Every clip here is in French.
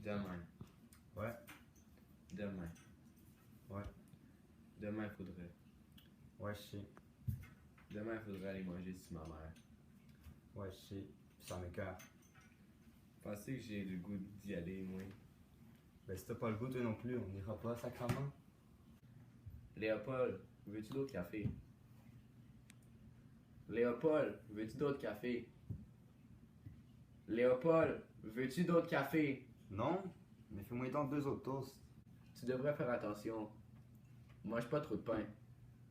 Demain. Ouais. Demain. Ouais. Demain, il faudrait. Ouais, je sais. Demain, il faudrait aller manger sur ma mère. Ouais, je sais. Ça m'écoeure. Pensez que j'ai le goût d'y aller, moi. Ben, si t'as pas le goût, toi non plus, on ira pas, sacrement. Léopold, veux-tu d'autres café? Léopold, veux-tu d'autres café? Léopold, veux-tu d'autres café? Non, mais fais-moi donc 2 autres toasts. Tu devrais faire attention. Mange pas trop de pain.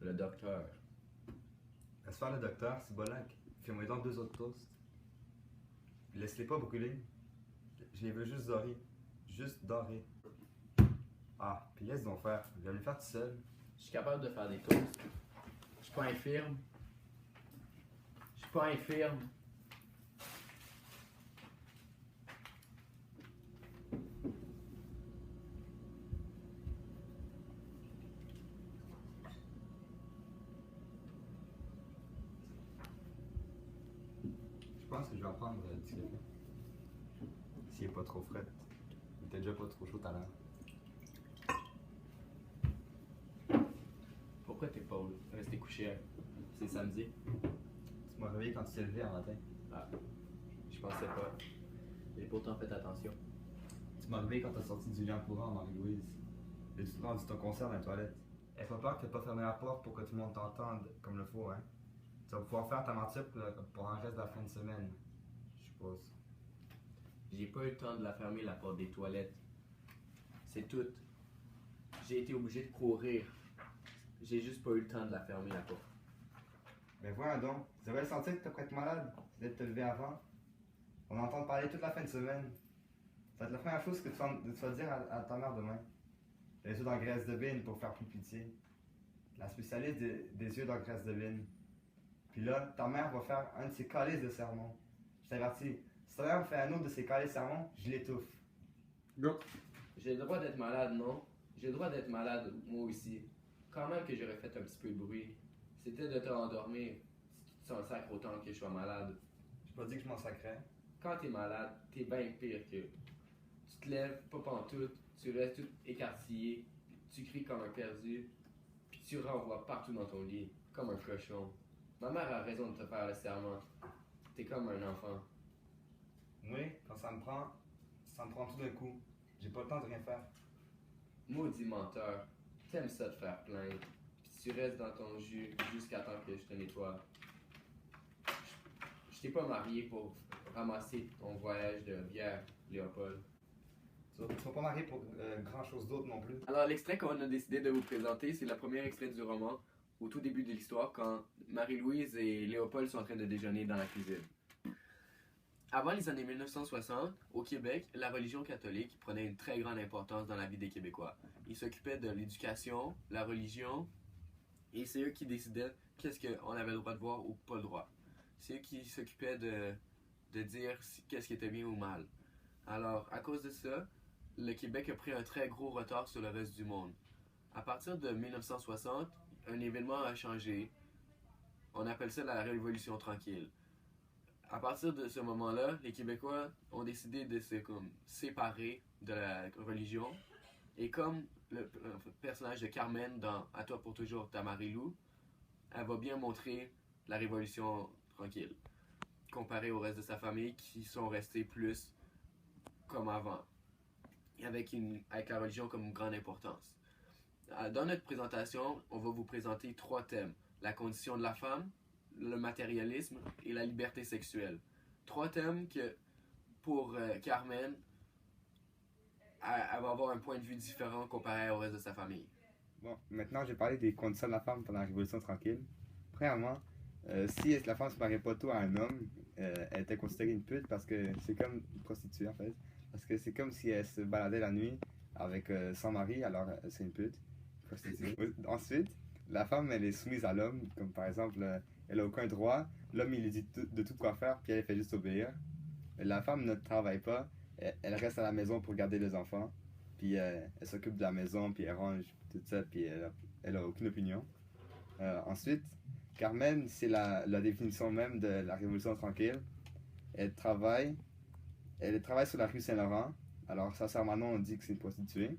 Le docteur. Laisse faire le docteur, c'est bolac. Fais-moi donc 2 autres toasts. Laisse-les pas brûler. Je les veux juste dorés. Juste dorés. Ah, puis laisse donc faire. Je vais le faire tout seul. Je suis capable de faire des toasts. Je suis pas infirme. Je suis pas infirme. Je pense que je vais en prendre du café. S'il est pas trop frais. Il était déjà pas trop chaud tout à l'heure. Pourquoi t'es pas resté couché? C'est samedi. Tu m'as réveillé quand tu t'es levé un matin. Ah, je pensais pas. J'ai pourtant fait attention. Tu m'as réveillé quand t'as sorti du lit en courant, Marie-Louise. Et tu te rendu ton concert dans les toilettes. Aie pas peur que t'aies pas fermé la porte pour que tout le monde t'entende comme le faut, hein. Tu vas pouvoir faire ta mentir pour un reste de la fin de semaine. Je suppose. J'ai pas eu le temps de la fermer, la porte des toilettes. C'est tout. J'ai été obligé de courir. J'ai juste pas eu le temps de la fermer, la porte. Mais voyons donc, tu devrais sentir que t'es prête malade, d'être te lever avant. On entend parler toute la fin de semaine. Ça va être la première chose que tu vas dire à ta mère demain. Les œufs dans graisse de bine pour faire plus pitié. La spécialiste des œufs dans graisse de bine. Puis là, ta mère va faire un de ses calices de sermons. Je t'avertis, si ta mère me fait un autre de ses calices de sermons, je l'étouffe. Go. J'ai le droit d'être malade, non? J'ai le droit d'être malade, moi aussi. Quand même que j'aurais fait un petit peu de bruit. C'était de te rendormir. Si tu te sens sacre autant que je sois malade. J'ai pas dit que je m'en sacrais. Quand t'es malade, t'es bien pire que. Tu te lèves pas pantoute, tu restes tout écartillé, tu cries comme un perdu, puis tu renvoies partout dans ton lit, comme un cochon. Ma mère a raison de te faire le serment. T'es comme un enfant. Oui, quand ça me prend tout d'un coup. J'ai pas le temps de rien faire. Maudit menteur, t'aimes ça te faire plaindre, puis tu restes dans ton jus jusqu'à temps que je te nettoie. Je t'ai pas marié pour ramasser ton voyage de bière, Léopold. Tu vas pas marier pour grand chose d'autre non plus. Alors, l'extrait qu'on a décidé de vous présenter, c'est le premier extrait du roman, au tout début de l'histoire, quand Marie-Louise et Léopold sont en train de déjeuner dans la cuisine. Avant les années 1960, au Québec, la religion catholique prenait une très grande importance dans la vie des Québécois. Ils s'occupaient de l'éducation, la religion, et c'est eux qui décidaient qu'est-ce qu'on avait le droit de voir ou pas le droit. C'est eux qui s'occupaient de dire qu'est-ce qui était bien ou mal. Alors, à cause de ça, le Québec a pris un très gros retard sur le reste du monde. À partir de 1960, un événement a changé. On appelle ça la Révolution tranquille. À partir de ce moment-là, les Québécois ont décidé de se séparer de la religion. Et comme le personnage de Carmen dans À toi pour toujours, ta Marie-Lou, elle va bien montrer la Révolution tranquille, comparée au reste de sa famille qui sont restés plus comme avant, avec la religion comme une grande importance. Dans notre présentation, on va vous présenter 3 thèmes. La condition de la femme, le matérialisme et la liberté sexuelle. 3 thèmes que, pour Carmen, elle va avoir un point de vue différent comparé au reste de sa famille. Bon, maintenant j'ai parlé des conditions de la femme pendant la Révolution tranquille. Premièrement, si la femme se mariait pas tôt à un homme, elle était considérée une pute parce que c'est comme une prostituée en fait. Parce que c'est comme si elle se baladait la nuit avec son mari, alors c'est une pute, prostituée. Ensuite, la femme elle est soumise à l'homme, comme par exemple, elle a aucun droit, l'homme il lui dit de tout quoi faire, puis elle fait juste obéir. La femme ne travaille pas, elle reste à la maison pour garder les enfants, puis elle s'occupe de la maison, puis elle range tout ça, puis elle a aucune opinion. Ensuite, Carmen, c'est la définition même de la Révolution tranquille. Elle travaille sur la rue Saint-Laurent Alors, sa sœur Manon dit que c'est une prostituée.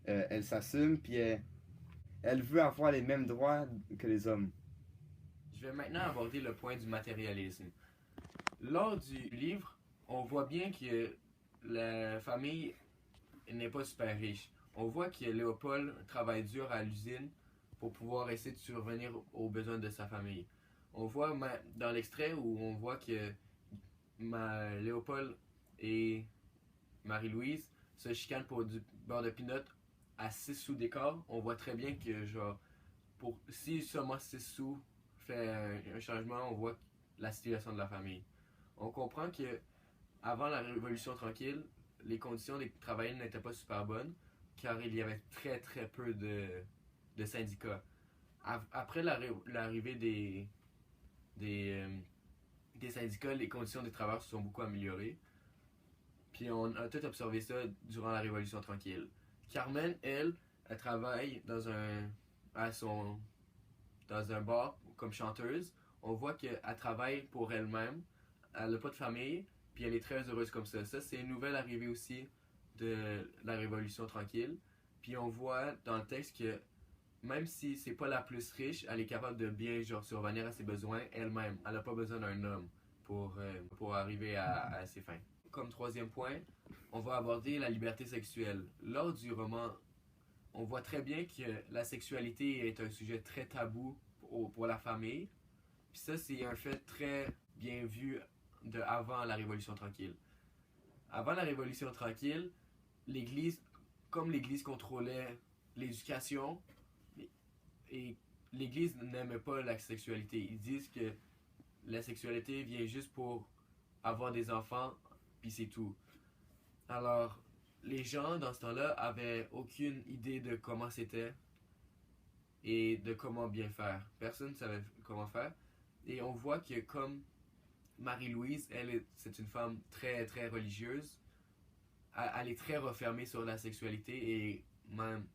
Elle s'assume, puis elle veut avoir les mêmes droits que les hommes. Je vais maintenant aborder le point du matérialisme. Lors du livre, on voit bien que la famille n'est pas super riche. On voit que Léopold travaille dur à l'usine pour pouvoir essayer de survenir aux besoins de sa famille. On voit dans l'extrait où on voit que Léopold et Marie-Louise se chicanent pour du beurre de pinot à 6 sous d'écart. On voit très bien que genre si seulement 6 sous fait un changement, on voit la situation de la famille. On comprend que avant la Révolution tranquille, les conditions des travailleurs n'étaient pas super bonnes car il y avait très très peu de syndicats. Après l'arrivée des syndicats, les conditions des travailleurs se sont beaucoup améliorées. Puis on a tout observé ça durant la Révolution tranquille. Carmen, elle travaille dans un bar comme chanteuse. On voit qu'elle travaille pour elle-même. Elle n'a pas de famille, puis elle est très heureuse comme ça. Ça, c'est une nouvelle arrivée aussi de la Révolution tranquille. Puis on voit dans le texte que même si c'est pas la plus riche, elle est capable de bien survenir à ses besoins elle-même. Elle n'a pas besoin d'un homme pour arriver à ses fins. Comme troisième point, on va aborder la liberté sexuelle. Lors du roman, on voit très bien que la sexualité est un sujet très tabou pour la famille. Puis ça, c'est un fait très bien vu de avant la Révolution tranquille. Avant la Révolution tranquille, comme l'Église contrôlait l'éducation, et l'Église n'aimait pas la sexualité. Ils disent que la sexualité vient juste pour avoir des enfants, puis c'est tout. Alors, les gens dans ce temps-là avaient aucune idée de comment c'était et de comment bien faire. Personne ne savait comment faire. Et on voit que comme Marie-Louise, c'est une femme très très religieuse, elle est très refermée sur la sexualité et même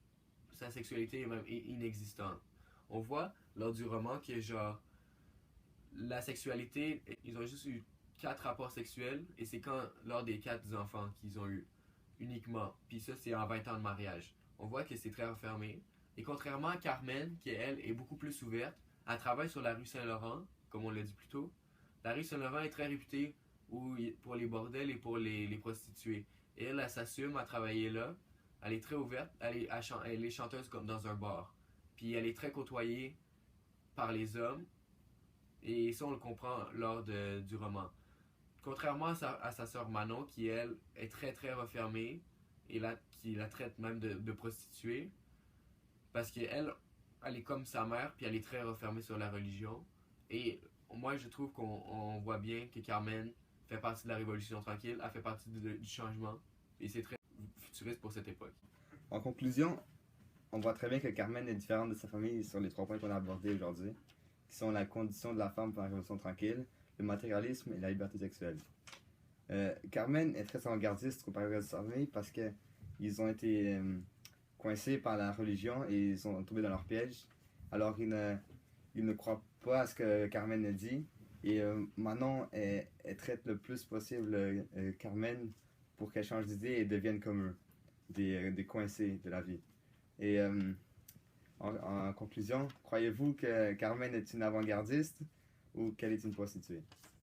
sa sexualité est même inexistante. On voit lors du roman que genre la sexualité, ils ont juste eu 4 rapports sexuels et c'est lors des 4 enfants qu'ils ont eu uniquement. Puis ça, c'est en 20 ans de mariage. On voit que c'est très refermé. Et contrairement à Carmen, qui elle est beaucoup plus ouverte, elle travaille sur la rue Saint-Laurent, comme on l'a dit plus tôt. La rue Saint-Laurent est très réputée pour les bordels et pour les prostituées. Et elle s'assume à travailler là. Elle est très ouverte. Elle est chanteuse comme dans un bar. Puis elle est très côtoyée par les hommes. Et ça, on le comprend lors du roman. Contrairement à sa sœur Manon, qui elle est très très refermée et qui la traite même de prostituée, parce qu'elle elle est comme sa mère, puis elle est très refermée sur la religion. Et moi, je trouve qu'on voit bien que Carmen fait partie de la Révolution tranquille, elle fait partie du changement, et c'est très futuriste pour cette époque. En conclusion, on voit très bien que Carmen est différente de sa famille sur les 3 points qu'on a abordés aujourd'hui, qui sont la condition de la femme pour la Révolution tranquille, le matérialisme et la liberté sexuelle. Carmen est très avant-gardiste comparé à sa famille parce qu'ils ont été coincés par la religion et ils sont tombés dans leur piège. Alors ils ne croient pas à ce que Carmen a dit. Et Manon, elle traite le plus possible Carmen pour qu'elle change d'idée et devienne comme eux, des coincés de la vie. Et en conclusion, croyez-vous que Carmen est une avant-gardiste ou qu'elle est une prostituée?